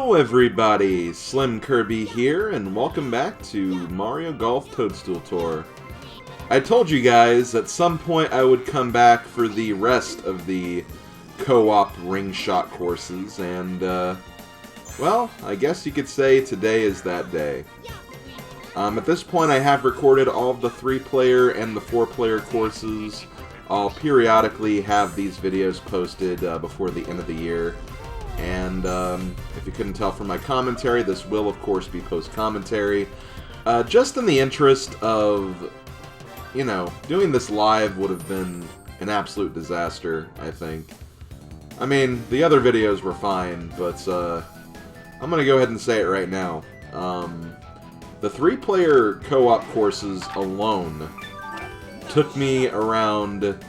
Hello everybody, SlimKirby here, and welcome back to Mario Golf Toadstool Tour. I told you guys at some point I would come back for the rest of the co-op ring shot courses, and well, I guess you could say today is that day. At this point I have recorded all of the 3-player and the 4-player courses. I'll periodically have these videos posted before the end of the year. And if you couldn't tell from my commentary, this will of course be post-commentary. Just in the interest of, you know, doing this live would have been an absolute disaster, I think. I mean, the other videos were fine, but I'm going to go ahead and say it right now. The 3-player co-op courses alone took me around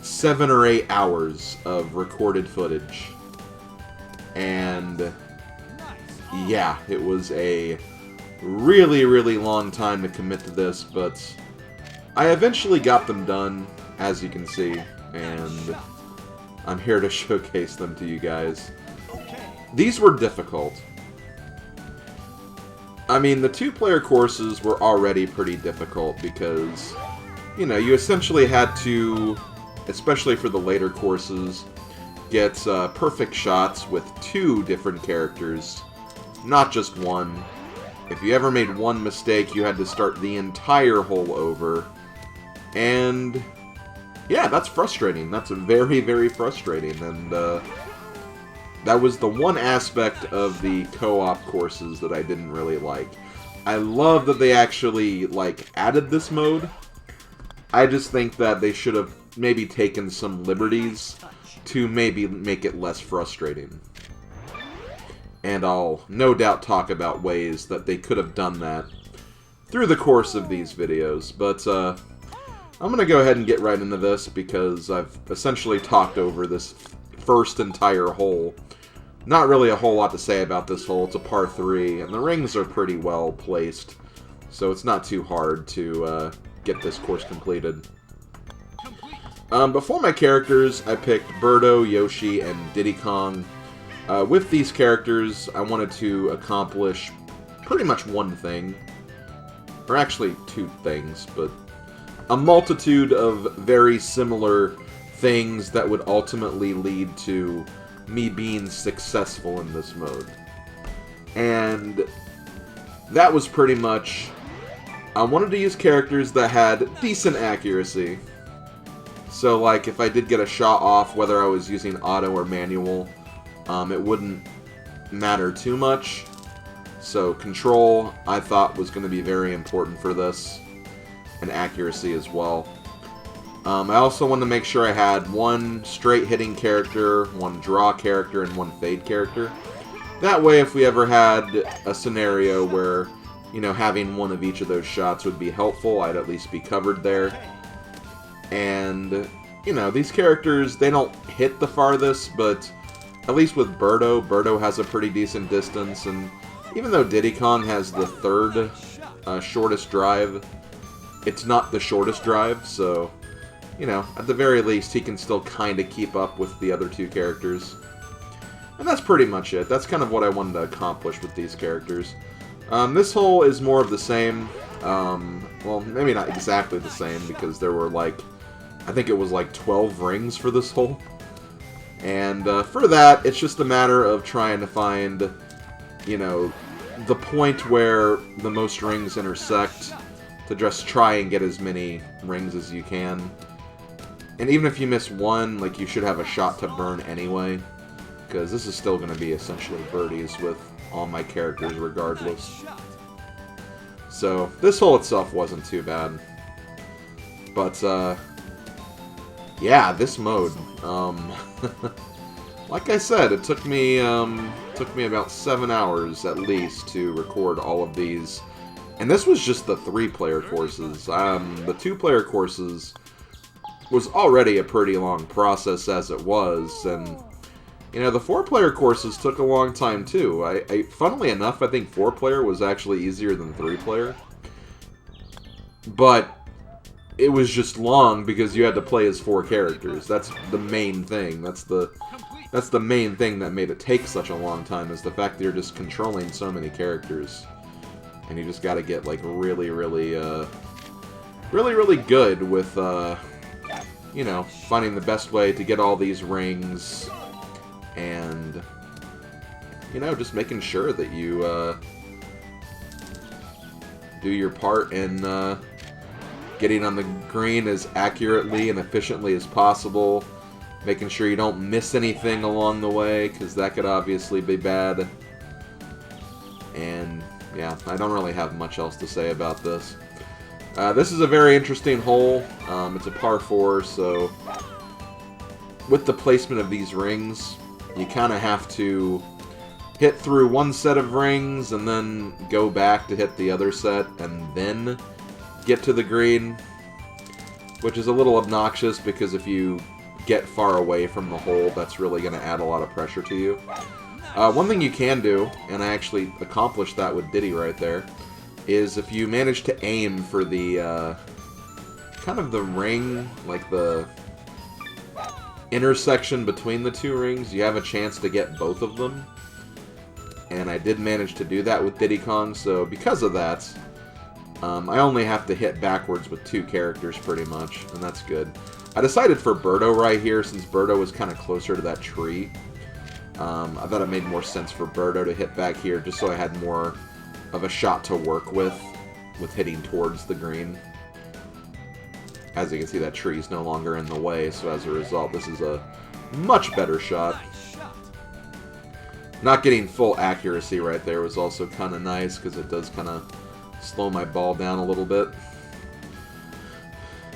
7 or 8 hours of recorded footage. And yeah, it was a really, really long time to commit to this, but I eventually got them done, as you can see, and I'm here to showcase them to you guys. These were difficult. I mean, the 2-player courses were already pretty difficult because, you know, you essentially had to, especially for the later courses, get perfect shots with 2 different characters, not just one. If you ever made one mistake, you had to start the entire hole over. And yeah, that's frustrating. That's very, very frustrating. And that was the one aspect of the co-op courses that I didn't really like. I love that they actually, like, added this mode. I just think that they should have maybe taken some liberties to maybe make it less frustrating. And I'll no doubt talk about ways that they could have done that through the course of these videos. But I'm going to go ahead and get right into this because I've essentially talked over this first entire hole. Not really a whole lot to say about this hole. It's a par 3, and the rings are pretty well placed, so it's not too hard to get this course completed. Before my characters, I picked Birdo, Yoshi, and Diddy Kong. With these characters, I wanted to accomplish pretty much one thing. Or actually 2 things, but a multitude of very similar things that would ultimately lead to me being successful in this mode. And that was pretty much, I wanted to use characters that had decent accuracy. So, like, if I did get a shot off, whether I was using auto or manual, it wouldn't matter too much. So, control, I thought, was going to be very important for this, and accuracy as well. I also wanted to make sure I had one straight hitting character, one draw character, and one fade character. That way, if we ever had a scenario where, you know, having one of each of those shots would be helpful, I'd at least be covered there. And, you know, these characters, they don't hit the farthest, but at least with Birdo has a pretty decent distance, and even though Diddy Kong has the 3rd shortest drive, it's not the shortest drive, so, you know, at the very least, he can still kind of keep up with the other 2 characters. And that's pretty much it. That's kind of what I wanted to accomplish with these characters. This hole is more of the same. Well, maybe not exactly the same, because there were, like, I think it was like 12 rings for this hole. And for that, it's just a matter of trying to find, you know, the point where the most rings intersect to just try and get as many rings as you can. And even if you miss one, like, you should have a shot to burn anyway, because this is still going to be essentially birdies with all my characters regardless. So, this hole itself wasn't too bad. But, yeah, this mode, like I said, it took me about 7 hours at least to record all of these. And this was just the 3-player courses. The 2-player courses was already a pretty long process as it was, and, you know, the 4-player courses took a long time too. Funnily enough, I think 4-player was actually easier than 3-player. But it was just long because you had to play as 4 characters. That's the main thing. That's the That's the main thing that made it take such a long time, is the fact that you're just controlling so many characters. And you just gotta get, like, really, really good with, you know, finding the best way to get all these rings. And, you know, just making sure that you, do your part in, getting on the green as accurately and efficiently as possible. Making sure you don't miss anything along the way, because that could obviously be bad. And, yeah, I don't really have much else to say about this. This is a very interesting hole. It's a par 4, so with the placement of these rings, you kind of have to hit through one set of rings and then go back to hit the other set and then get to the green, which is a little obnoxious because if you get far away from the hole, that's really going to add a lot of pressure to you. One thing you can do, and I actually accomplished that with Diddy right there, is if you manage to aim for the, kind of the ring, like the intersection between the two rings, you have a chance to get both of them. And I did manage to do that with Diddy Kong, so because of that, I only have to hit backwards with 2 characters pretty much, and that's good. I decided for Birdo right here, since Birdo was kind of closer to that tree. I thought it made more sense for Birdo to hit back here, just so I had more of a shot to work with hitting towards the green. As you can see, that tree's no longer in the way, so as a result, this is a much better shot. Not getting full accuracy right there was also kind of nice, because it does kind of slow my ball down a little bit.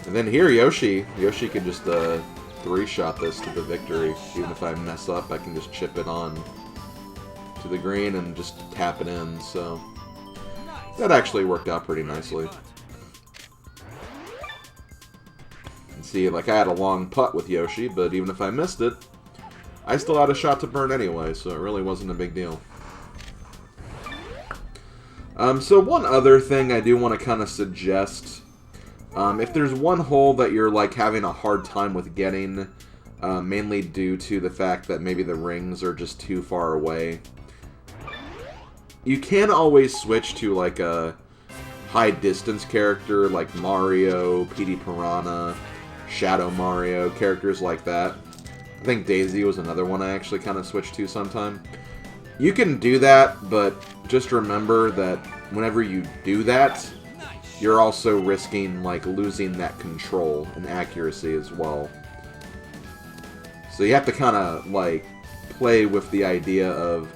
And then here, Yoshi can just 3-shot this to the victory. Even if I mess up, I can just chip it on to the green and just tap it in, so that actually worked out pretty nicely. And see, like, I had a long putt with Yoshi, but even if I missed it, I still had a shot to burn anyway, so it really wasn't a big deal. So one other thing I do want to kind of suggest, if there's one hole that you're like having a hard time with getting, mainly due to the fact that maybe the rings are just too far away, you can always switch to like a high distance character like Mario, Petey Piranha, Shadow Mario, characters like that. I think Daisy was another one I actually kind of switched to sometime. You can do that, but just remember that whenever you do that, you're also risking like losing that control and accuracy as well. So you have to kind of like play with the idea of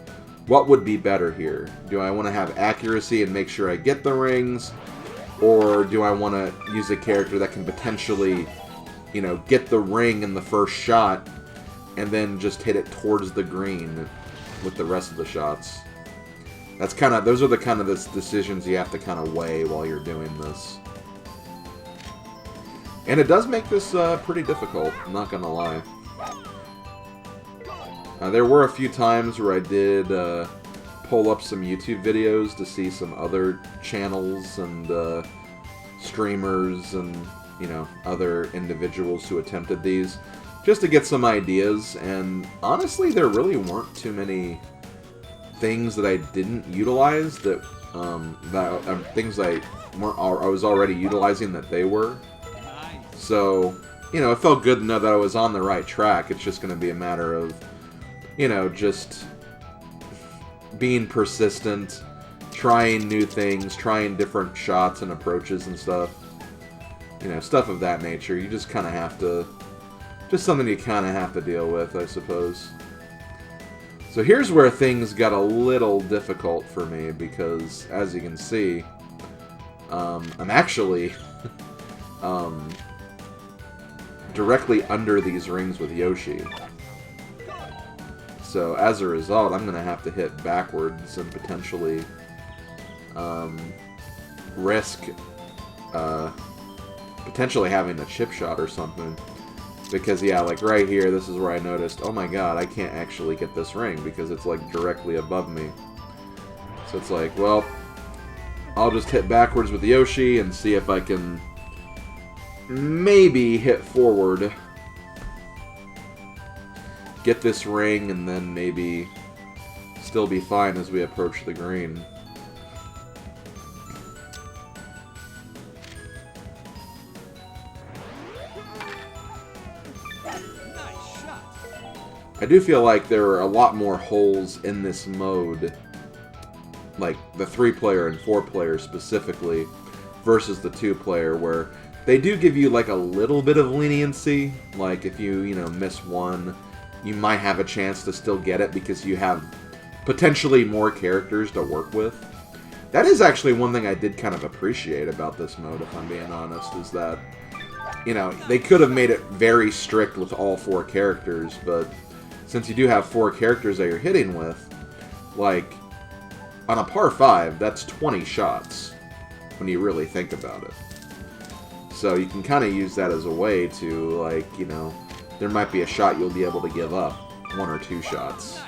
what would be better here. Do I want to have accuracy and make sure I get the rings, or do I want to use a character that can potentially, you know, get the ring in the first shot and then just hit it towards the green with the rest of the shots? That's kind of, those are the kind of decisions you have to kind of weigh while you're doing this. And it does make this pretty difficult, I'm not gonna lie. There were a few times where I did pull up some YouTube videos to see some other channels and streamers and, you know, other individuals who attempted these, just to get some ideas, and honestly there really weren't too many things that I didn't utilize that, things I was already utilizing that they were. So, you know, it felt good to know that I was on the right track. It's just going to be a matter of, you know, just being persistent, trying new things, trying different shots and approaches and stuff. You know, stuff of that nature. You just kind of have to, just something you kind of have to deal with, I suppose. So here's where things got a little difficult for me, because, as you can see, I'm actually directly under these rings with Yoshi. So as a result, I'm going to have to hit backwards and potentially risk potentially having a chip shot or something. Because, yeah, like right here, this is where I noticed, oh my god, I can't actually get this ring because it's like directly above me. So it's like, well, I'll just hit backwards with Yoshi and see if I can maybe hit forward. get this ring and then maybe still be fine as we approach the green. I do feel like there are a lot more holes in this mode, like the 3-player and 4-player specifically, versus the 2-player, where they do give you like a little bit of leniency. Like if you miss one, you might have a chance to still get it because you have potentially more characters to work with. That is actually one thing I did kind of appreciate about this mode, if I'm being honest, is that, they could have made it very strict with all 4 characters, but since you do have 4 characters that you're hitting with, like, on a par 5, that's 20 shots, when you really think about it. So you can kind of use that as a way to, like, there might be a shot you'll be able to give up, 1 or 2 shots.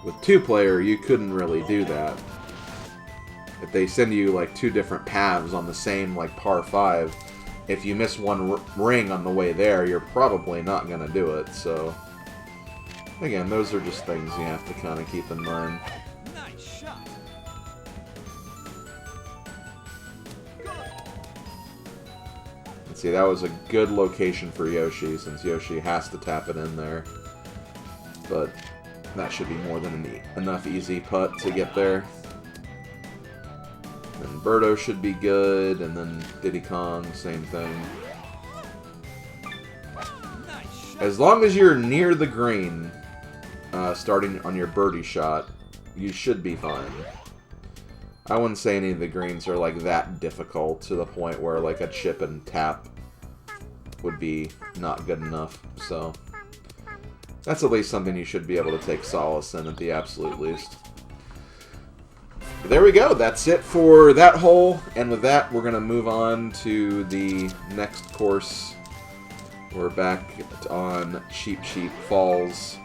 With 2-player, you couldn't really do that. If they send you, like, 2 different paths on the same, like, par 5, if you miss one ring on the way there, you're probably not going to do it, so... Again, those are just things you have to kind of keep in mind. Nice shot. Let's see, that was a good location for Yoshi, since Yoshi has to tap it in there. But that should be more than enough easy putt to get there. And Birdo should be good, and then Diddy Kong, same thing. As long as you're near the green, starting on your birdie shot, you should be fine. I wouldn't say any of the greens are like that difficult to the point where like a chip and tap would be not good enough, so that's at least something you should be able to take solace in at the absolute least. There we go, that's it for that hole, and with that we're going to move on to the next course. We're back on Cheap Cheap Falls,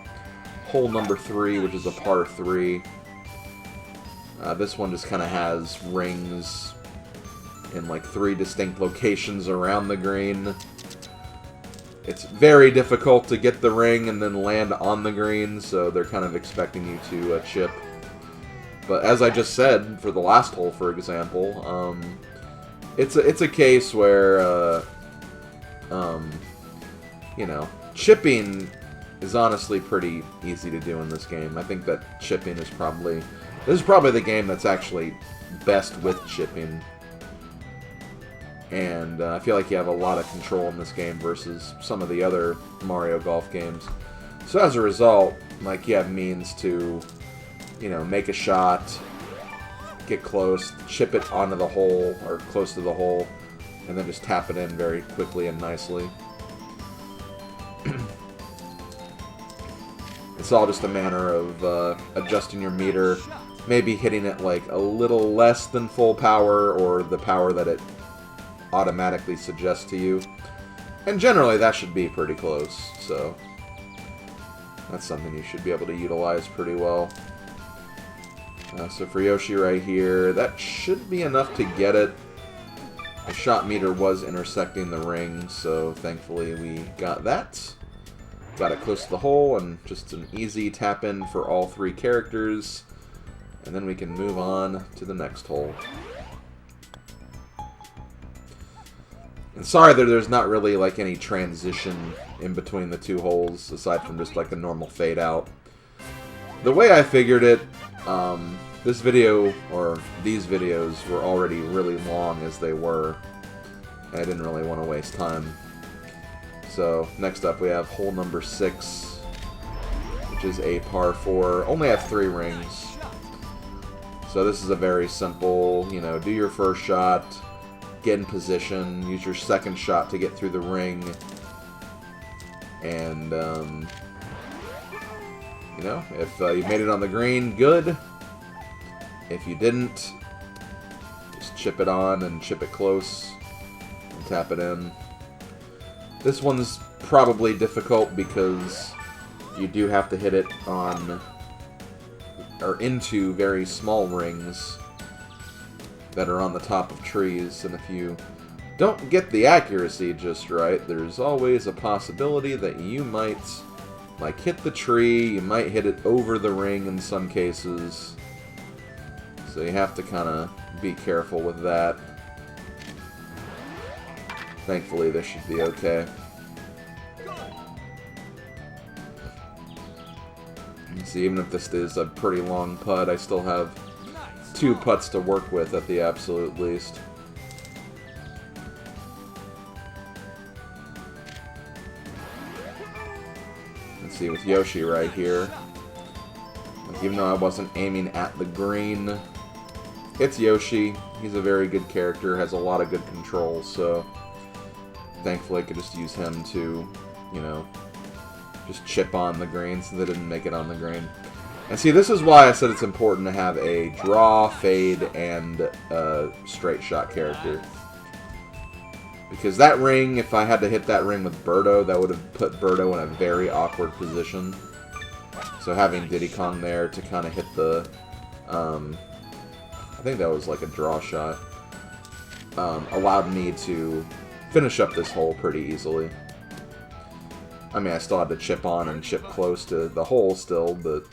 hole number 3, which is a par 3. This one just kind of has rings in like 3 distinct locations around the green. It's very difficult to get the ring and then land on the green, so they're kind of expecting you to chip. But as I just said, for the last hole, for example, it's a case where, chipping is honestly pretty easy to do in this game. I think that chipping is this is probably the game that's actually best with chipping. And I feel like you have a lot of control in this game versus some of the other Mario Golf games. So as a result, like, you have means to make a shot, get close, chip it onto the hole, or close to the hole, and then just tap it in very quickly and nicely. It's all just a matter of adjusting your meter, maybe hitting it like a little less than full power, or the power that it automatically suggests to you. And generally that should be pretty close, so that's something you should be able to utilize pretty well. So for Yoshi right here, that should be enough to get it. The shot meter was intersecting the ring, so thankfully we got that. Got it close to the hole, and just an easy tap in for all 3 characters. And then we can move on to the next hole. And sorry that there's not really like any transition in between the 2 holes, aside from just like a normal fade out. The way I figured it, this video, or these videos, were already really long as they were. And I didn't really want to waste time. So, next up we have hole number 6, which is a par 4. Only have 3 rings. So this is a very simple, do your first shot, get in position, use your second shot to get through the ring, and, if you made it on the green, good. If you didn't, just chip it on and chip it close and tap it in. This one's probably difficult because you do have to hit it on, or into very small rings that are on the top of trees, and if you don't get the accuracy just right, there's always a possibility that you might, like, hit the tree, you might hit it over the ring in some cases. So you have to kind of be careful with that. Thankfully, this should be okay. See, even if this is a pretty long putt, I still have 2 putts to work with at the absolute least. Let's see, with Yoshi right here. Like, even though I wasn't aiming at the green, it's Yoshi. He's a very good character, has a lot of good controls, so thankfully I could just use him to, you know, just chip on the green so they didn't make it on the green. And see, this is why I said it's important to have a draw, fade, and a straight shot character. Because that ring, if I had to hit that ring with Birdo, that would have put Birdo in a very awkward position. So having Diddy Kong there to kind of hit the, I think that was like a draw shot, allowed me to finish up this hole pretty easily. I mean, I still had to chip on and chip close to the hole still, but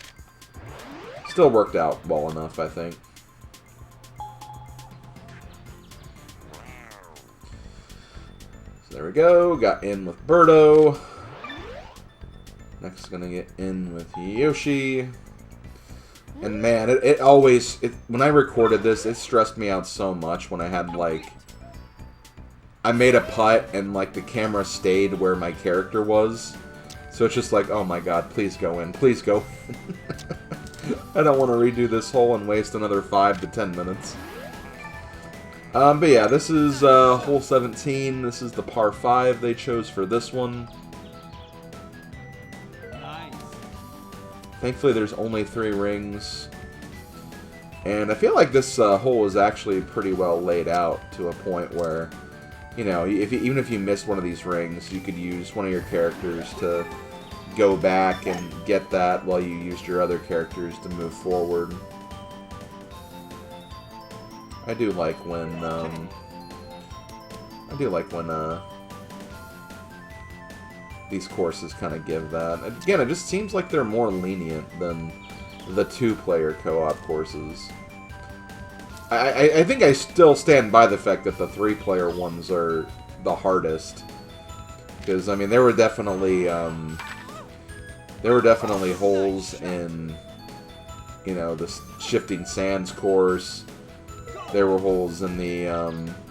still worked out well enough, I think. So there we go, got in with Birdo. Next, gonna get in with Yoshi. And man, it always, when I recorded this, it stressed me out so much when I had, like, I made a putt and, like, the camera stayed where my character was. So it's just like, oh my god, please go in, please go in. I don't want to redo this hole and waste another 5 to 10 minutes. But yeah, this is hole 17. This is the par 5 they chose for this one. Nice. Thankfully, there's only 3 rings. And I feel like this hole is actually pretty well laid out to a point where, you know, even if you missed one of these rings, you could use one of your characters to go back and get that while you used your other characters to move forward. I do like when these courses kind of give that. Again, it just seems like they're more lenient than the 2-player co-op courses. I think I still stand by the fact that the 3-player ones are the hardest, because I mean there were definitely holes in, you know, the Shifting Sands course. There were holes in the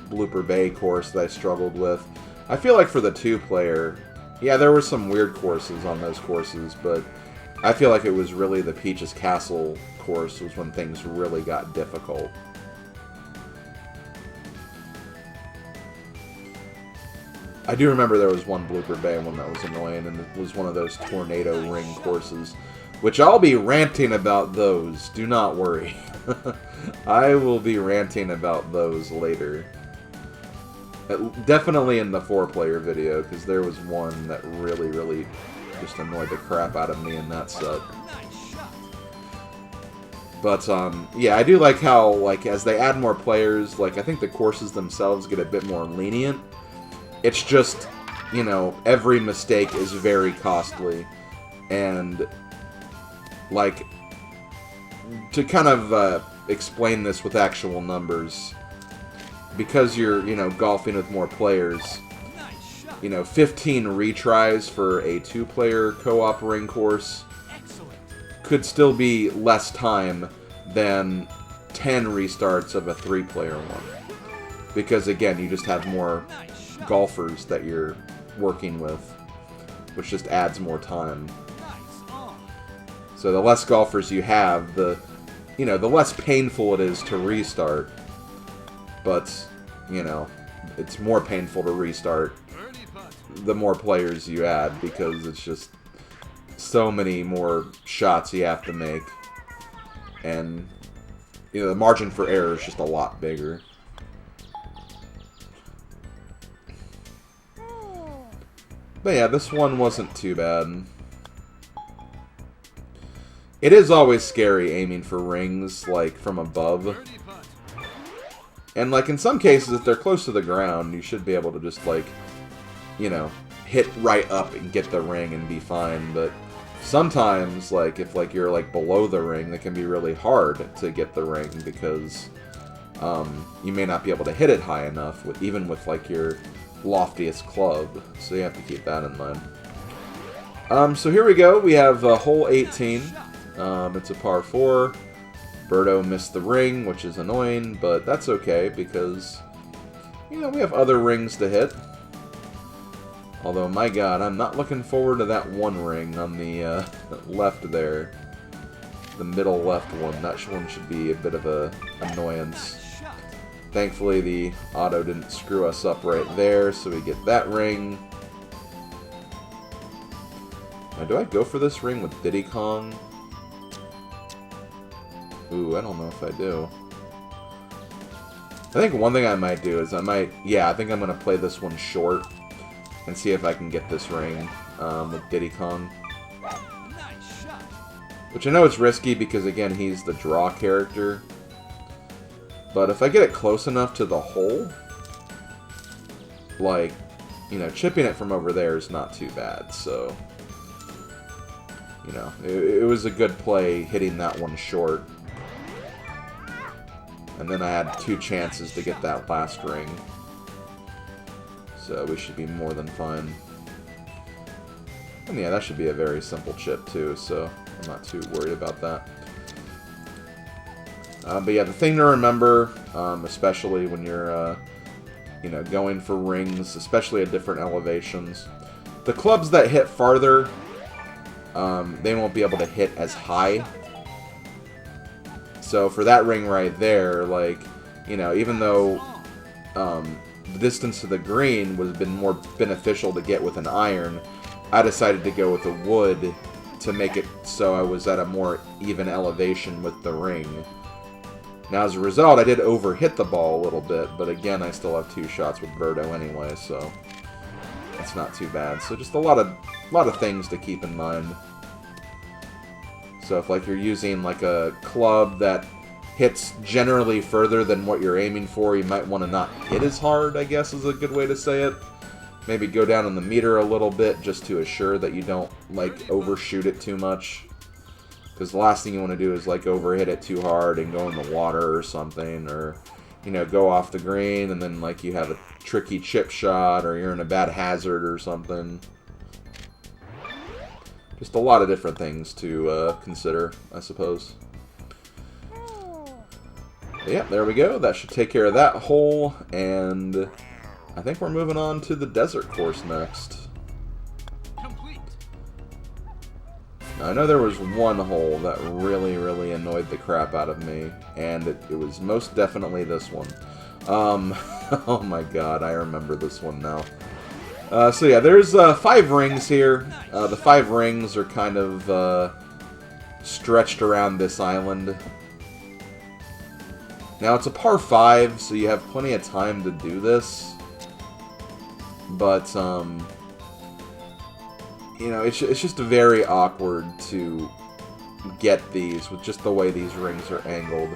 Blooper Bay course that I struggled with. I feel like for the 2-player, yeah, there were some weird courses on those courses, but I feel like it was really the Peach's Castle course was when things really got difficult. I do remember there was one Blooper Bay one that was annoying, and it was one of those tornado ring courses, which I'll be ranting about those. Do not worry. I will be ranting about those later. Definitely in the 4-player video, because there was one that really just annoyed the crap out of me in that set. But, yeah, I do like how, like, as they add more players, like, I think the courses themselves get a bit more lenient. It's just, you know, every mistake is very costly. And, like, to kind of explain this with actual numbers, because you're, you know, golfing with more players, you know, 15 retries for a 2-player co-op ring course could still be less time than 10 restarts of a 3-player one. Because, again, you just have more golfers that you're working with, which just adds more time. So the less golfers you have, the less painful it is to restart. But, you know, it's more painful to restart the more players you add, because it's just so many more shots you have to make. And, you know, the margin for error is just a lot bigger. But yeah, this one wasn't too bad. It is always scary aiming for rings, like, from above. And, like, in some cases, if they're close to the ground, you should be able to just, like, you know, hit right up and get the ring and be fine. But sometimes, like, if, like, you're, like, below the ring, it can be really hard to get the ring because you may not be able to hit it high enough, even with, like, your loftiest club. So you have to keep that in mind. So here we go. We have hole 18. It's a par 4. Birdo missed the ring, which is annoying, but that's okay because, you know, we have other rings to hit. Although, my god, I'm not looking forward to that one ring on the left there. The middle left one. That one should be a bit of a annoyance. Thankfully, the auto didn't screw us up right there, so we get that ring. Now, do I go for this ring with Diddy Kong? Ooh, I don't know if I do. I think one thing I might do is I think I'm going to play this one short and see if I can get this ring with Diddy Kong. Which I know it's risky because, again, he's the draw character. But if I get it close enough to the hole, like, you know, chipping it from over there is not too bad, so, you know, it was a good play hitting that one short. And then I had 2 chances to get that last ring. So we should be more than fine. And yeah, that should be a very simple chip too, so I'm not too worried about that. But yeah, the thing to remember, especially when you're, you know, going for rings, especially at different elevations, the clubs that hit farther, they won't be able to hit as high. So for that ring right there, like, you know, even though the distance to the green would have been more beneficial to get with an iron, I decided to go with a wood to make it so I was at a more even elevation with the ring. Now, as a result, I did overhit the ball a little bit, but again, I still have 2 shots with Birdo anyway, so it's not too bad. So just a lot of things to keep in mind. So if, like, you're using, like, a club that hits generally further than what you're aiming for, you might want to not hit as hard, I guess is a good way to say it. Maybe go down in the meter a little bit just to assure that you don't, like, overshoot it too much. Because the last thing you want to do is, like, overhit it too hard and go in the water or something, or, you know, go off the green and then, like, you have a tricky chip shot, or you're in a bad hazard or something. Just a lot of different things to consider, I suppose. But yeah, there we go. That should take care of that hole, and I think we're moving on to the desert course next. Now, I know there was one hole that really, really annoyed the crap out of me, and it was most definitely this one. Oh my god, I remember this one now. So yeah, there's 5 rings here. The 5 rings are kind of stretched around this island. Now, it's a par 5, so you have plenty of time to do this. But, you know, it's just very awkward to get these with just the way these rings are angled.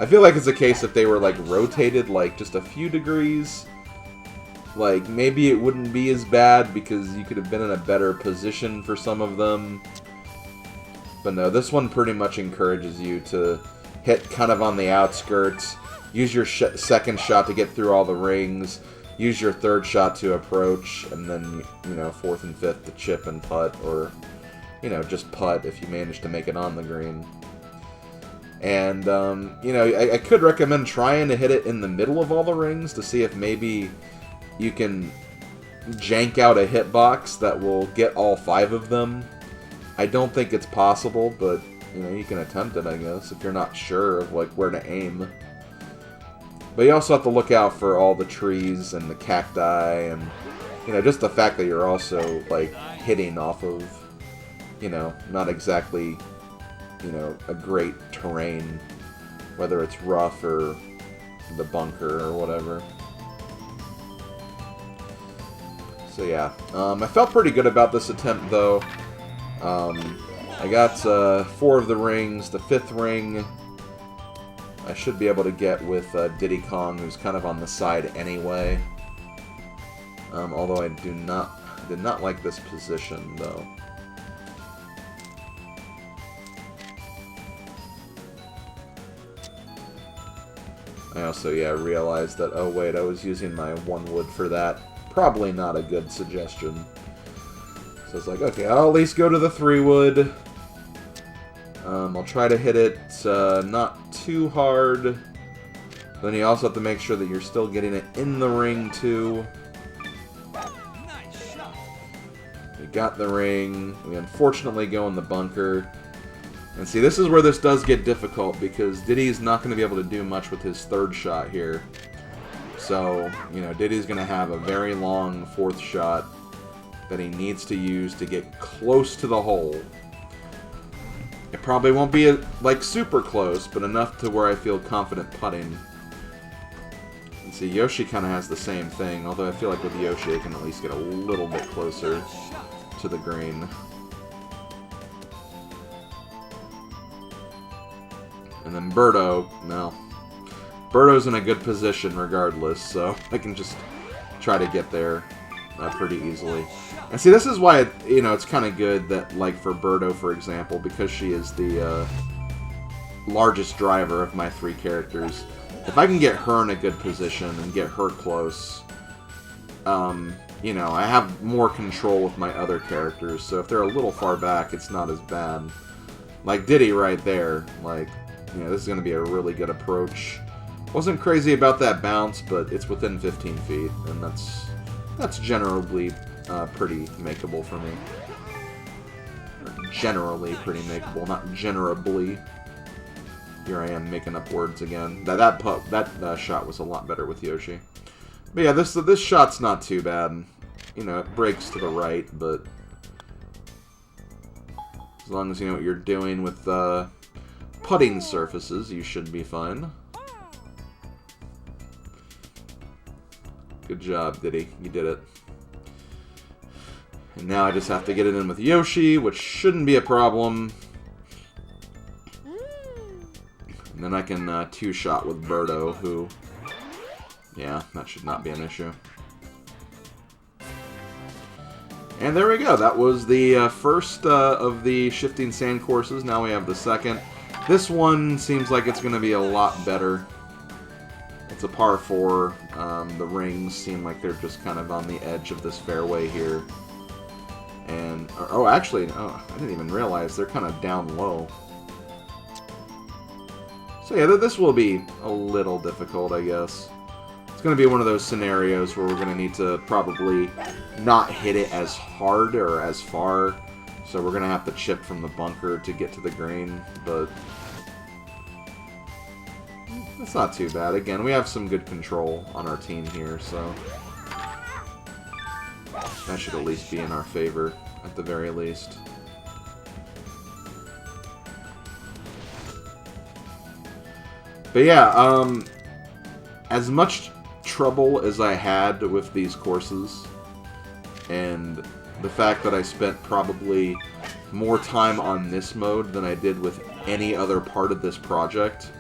I feel like it's a case if they were, like, rotated, like, just a few degrees, like, maybe it wouldn't be as bad because you could have been in a better position for some of them. But no, this one pretty much encourages you to hit kind of on the outskirts, use your second shot to get through all the rings, use your third shot to approach, and then, you know, 4th and 5th to chip and putt, or, you know, just putt if you manage to make it on the green. And, you know, I could recommend trying to hit it in the middle of all the rings to see if maybe you can jank out a hitbox that will get all 5 of them. I don't think it's possible, but, you know, you can attempt it, I guess, if you're not sure of, like, where to aim. But you also have to look out for all the trees and the cacti and, you know, just the fact that you're also, like, hitting off of, you know, not exactly, you know, a great terrain, whether it's rough or the bunker or whatever. So yeah, I felt pretty good about this attempt, though. I got 4 of the rings. The 5th ring, I should be able to get with Diddy Kong, who's kind of on the side anyway. Although I did not like this position, though. I also, yeah, realized that, oh wait, I was using my 1 wood for that. Probably not a good suggestion. So it's like, okay, I'll at least go to the 3 wood. I'll try to hit it not too hard. Then you also have to make sure that you're still getting it in the ring, too. We got the ring. We unfortunately go in the bunker. And see, this is where this does get difficult, because Diddy's not going to be able to do much with his 3rd shot here. So, you know, Diddy's going to have a very long 4th shot that he needs to use to get close to the hole. It probably won't be, like, super close, but enough to where I feel confident putting. And see, Yoshi kind of has the same thing, although I feel like with Yoshi I can at least get a little bit closer to the green. And then Birdo, no. Birdo's in a good position regardless, so I can just try to get there pretty easily. And see, this is why, you know, it's kind of good that, like, for Birdo, for example, because she is the largest driver of my 3 characters, if I can get her in a good position and get her close, you know, I have more control with my other characters, so if they're a little far back, it's not as bad. Like Diddy right there, like, you know, this is going to be a really good approach. Wasn't crazy about that bounce, but it's within 15 feet, and that's generally pretty makeable for me. Generally pretty makeable, not generably. Here I am making up words again. That shot was a lot better with Yoshi. But yeah, this shot's not too bad. You know, it breaks to the right, but as long as you know what you're doing with putting surfaces, you should be fine. Good job, Diddy. You did it. And now I just have to get it in with Yoshi, which shouldn't be a problem. And then I can two-shot with Birdo, who... yeah, that should not be an issue. And there we go. That was the first of the shifting sand courses. Now we have the second. This one seems like it's going to be a lot better. It's a par 4. The rings seem like they're just kind of on the edge of this fairway here. And, oh, actually, oh, I didn't even realize they're kind of down low. So yeah, this will be a little difficult, I guess. It's going to be one of those scenarios where we're going to need to probably not hit it as hard or as far. So we're going to have to chip from the bunker to get to the green, but it's not too bad. Again, we have some good control on our team here, so that should at least be in our favor, at the very least. But yeah, as much trouble as I had with these courses, and the fact that I spent probably more time on this mode than I did with any other part of this project,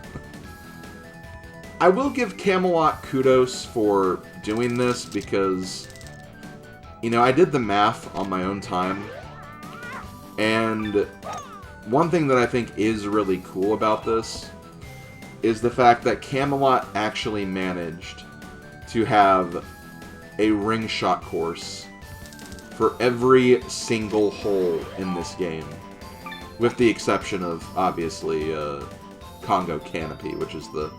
I will give Camelot kudos for doing this because, you know, I did the math on my own time, and one thing that I think is really cool about this is the fact that Camelot actually managed to have a ring shot course for every single hole in this game, with the exception of, obviously, Congo Canopy, which is the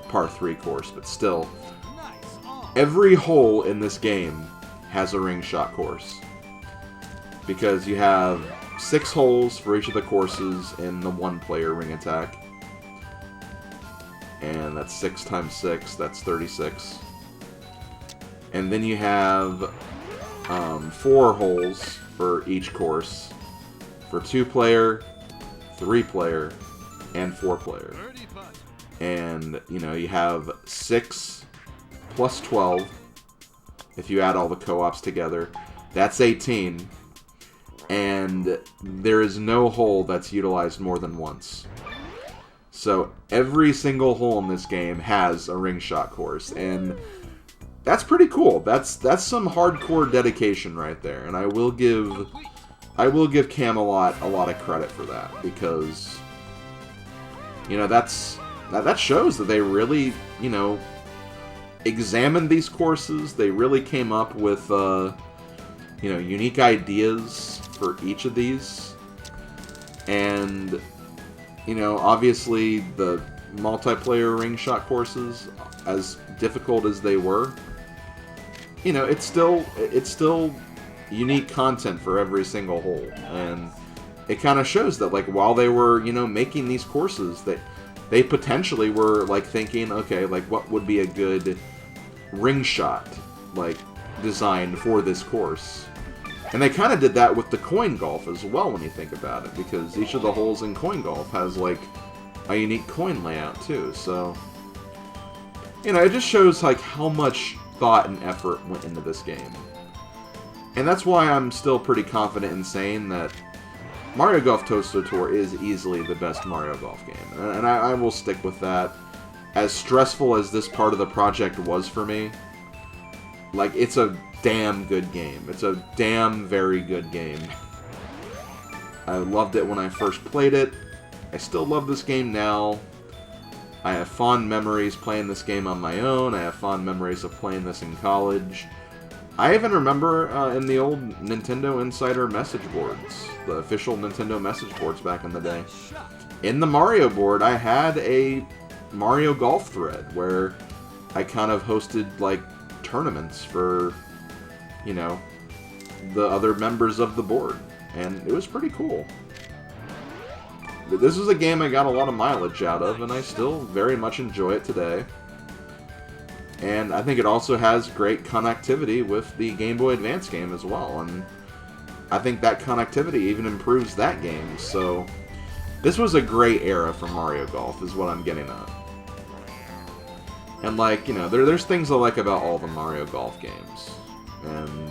par 3 course, but still, every hole in this game has a ring shot course, because you have 6 holes for each of the courses in the 1-player ring attack, and that's 6 times 6, that's 36. And then you have 4 holes for each course for 2-player, 3-player, and 4-player. And, you know, you have 6 plus 12, if you add all the co-ops together. That's 18. And there is no hole that's utilized more than once. So every single hole in this game has a ring shot course, and that's pretty cool. That's some hardcore dedication right there, and I will give Camelot a lot of credit for that, because you know that shows that they really, you know, examined these courses. They really came up with you know, unique ideas for each of these, and you know, obviously the multiplayer ring shot courses, as difficult as they were, you know, it's still unique content for every single hole, and it kind of shows that, like, while they were, you know, making these courses, that they potentially were, like, thinking, okay, like, what would be a good ring shot, like, designed for this course. And they kind of did that with the coin golf as well, when you think about it, because each of the holes in coin golf has, like, a unique coin layout, too. So, you know, it just shows, like, how much thought and effort went into this game. And that's why I'm still pretty confident in saying that Mario Golf Toadstool Tour is easily the best Mario Golf game. And I will stick with that. As stressful as this part of the project was for me, like, it's a damn good game. It's a damn very good game. I loved it when I first played it. I still love this game now. I have fond memories playing this game on my own. I have fond memories of playing this in college. I even remember in the old Nintendo Insider message boards, the official Nintendo message boards back in the day. In the Mario board, I had a Mario Golf thread where I kind of hosted, like, tournaments for, you know, the other members of the board, and it was pretty cool. This was a game I got a lot of mileage out of, and I still very much enjoy it today. And I think it also has great connectivity with the Game Boy Advance game as well, and I think that connectivity even improves that game. So this was a great era for Mario Golf, is what I'm getting at. And, like, you know, there's things I like about all the Mario Golf games. And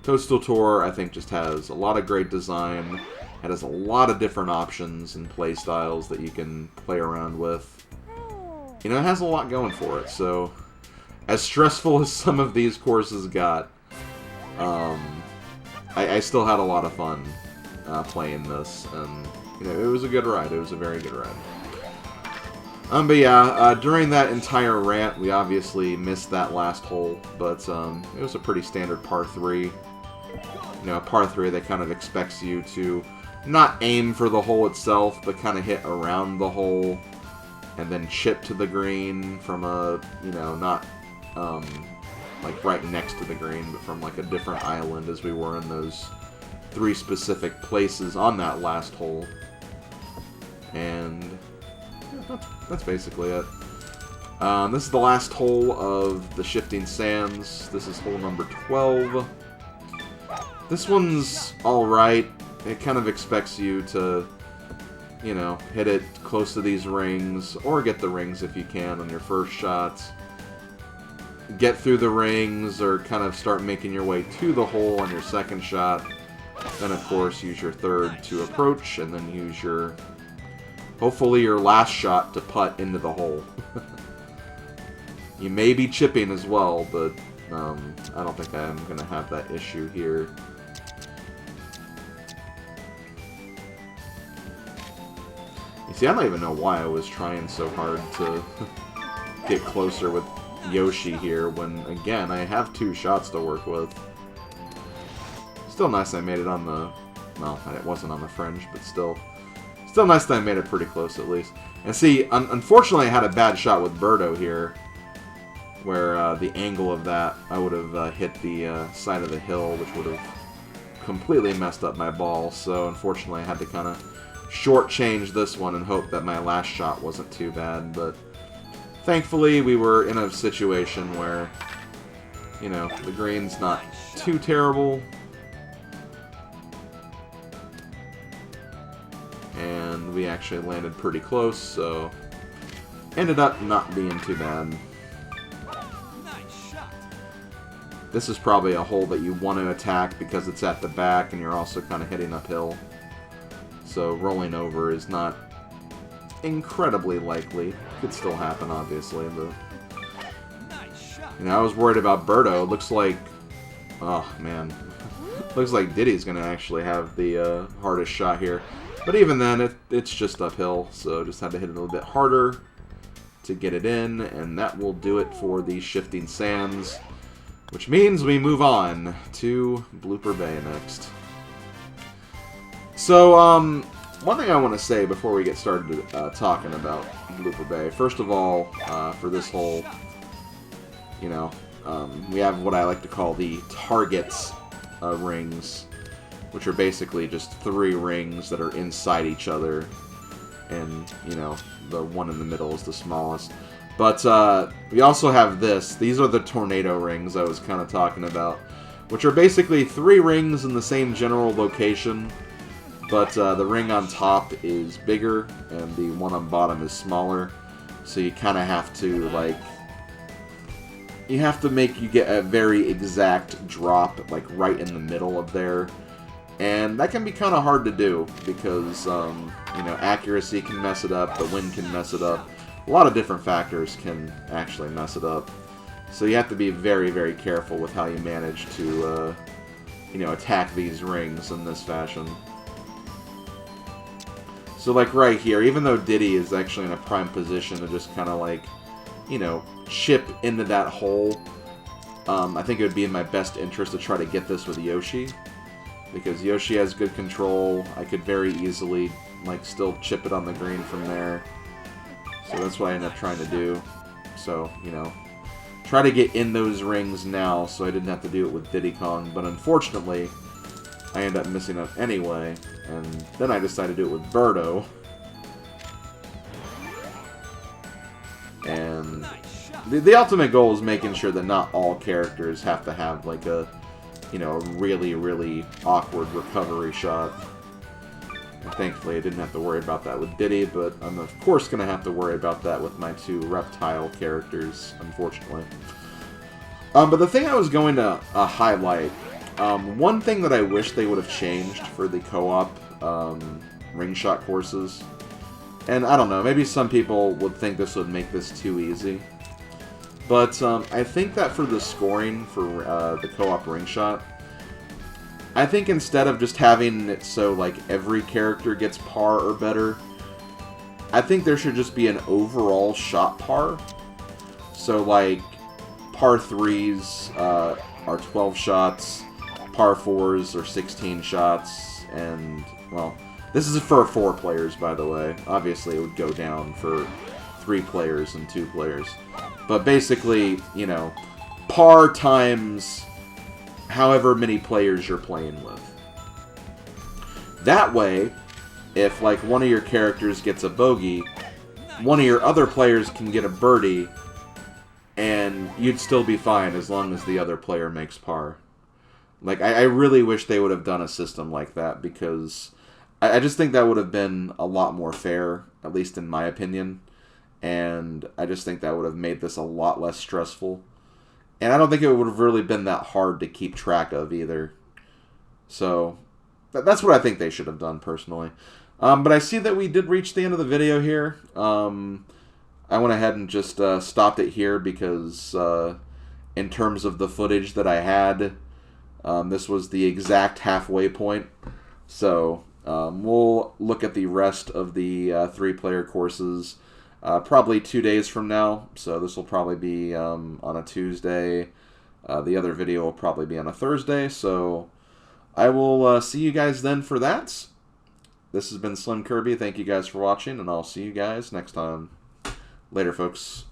Toadstool Tour, I think, just has a lot of great design. It has a lot of different options and play styles that you can play around with. You know, it has a lot going for it. So, as stressful as some of these courses got, I still had a lot of fun playing this. And, you know, it was a good ride. It was a very good ride. But yeah, during that entire rant, we obviously missed that last hole, but it was a pretty standard par 3. You know, a par 3 that kind of expects you to not aim for the hole itself, but kind of hit around the hole, and then chip to the green from a, you know, not like right next to the green, but from, like, a different island, as we were in those 3 specific places on that last hole. And that's basically it. This is the last hole of the Shifting Sands. This is hole number 12. This one's alright. It kind of expects you to, you know, hit it close to these rings, or get the rings if you can on your first shots. Get through the rings, or kind of start making your way to the hole on your second shot. Then, of course, use your third to approach, and then use your, hopefully, your last shot to putt into the hole. You may be chipping as well, but I don't think I'm going to have that issue here. You see, I don't even know why I was trying so hard to get closer with Yoshi here, when, again, I have 2 shots to work with. Still nice I made it on the, well, it wasn't on the fringe, but still nice that I made it pretty close, at least. And see, unfortunately, I had a bad shot with Birdo here, where the angle of that, I would have hit the side of the hill, which would have completely messed up my ball. So, unfortunately, I had to kind of shortchange this one and hope that my last shot wasn't too bad. But thankfully, we were in a situation where, you know, the green's not too terrible. And we actually landed pretty close, so ended up not being too bad. This is probably a hole that you want to attack because it's at the back and you're also kind of hitting uphill. So rolling over is not incredibly likely. Could still happen, obviously, but... You know, I was worried about Birdo. Looks like... Oh, man. Looks like Diddy's going to actually have the hardest shot here. But even then, it's just uphill, so just had to hit it a little bit harder to get it in, and that will do it for the Shifting Sands, which means we move on to Blooper Bay next. So, one thing I want to say before we get started talking about Blooper Bay, first of all, for this whole, you know, we have what I like to call the targets rings, which are basically just 3 rings that are inside each other, and, you know, the one in the middle is the smallest. But we also have this. These are the tornado rings I was kind of talking about, which are basically 3 rings in the same general location, but the ring on top is bigger, and the one on bottom is smaller, so you kind of have to, like, you have to make you get a very exact drop, like, right in the middle of there. And that can be kind of hard to do, because, you know, accuracy can mess it up, the wind can mess it up. A lot of different factors can actually mess it up. So you have to be very, very careful with how you manage to, you know, attack these rings in this fashion. So, like, right here, even though Diddy is actually in a prime position to just kind of, like, you know, chip into that hole, I think it would be in my best interest to try to get this with Yoshi, because Yoshi has good control. I could very easily, like, still chip it on the green from there. So that's what I ended up trying to do. So, you know, try to get in those rings now so I didn't have to do it with Diddy Kong, but unfortunately, I ended up missing up anyway, and then I decided to do it with Birdo. And the ultimate goal is making sure that not all characters have to have, like, a, you know, a really, really awkward recovery shot. And thankfully, I didn't have to worry about that with Diddy, but I'm, of course, going to have to worry about that with my 2 reptile characters, unfortunately. But the thing I was going to highlight, one thing that I wish they would have changed for the co-op ring shot courses, and I don't know, maybe some people would think this would make this too easy, but I think that for the scoring for the co-op ring shot, I think instead of just having it so, like, every character gets par or better, I think there should just be an overall shot par. So, like, par 3s are 12 shots, par 4s are 16 shots, and, well, this is for 4 players, by the way. Obviously, it would go down for 3 players and 2 players. But basically, you know, par times however many players you're playing with. That way, if, like, one of your characters gets a bogey, one of your other players can get a birdie, and you'd still be fine as long as the other player makes par. Like, I really wish they would have done a system like that, because I just think that would have been a lot more fair, at least in my opinion. And I just think that would have made this a lot less stressful. And I don't think it would have really been that hard to keep track of either. So, that's what I think they should have done, personally. But I see that we did reach the end of the video here. I went ahead and just stopped it here because, in terms of the footage that I had, this was the exact halfway point. So, we'll look at the rest of the 3-player courses probably 2 days from now. So this will probably be on a Tuesday. The other video will probably be on a Thursday. So I will see you guys then for that. This has been SlimKirby. Thank you guys for watching, and I'll see you guys next time. Later, folks.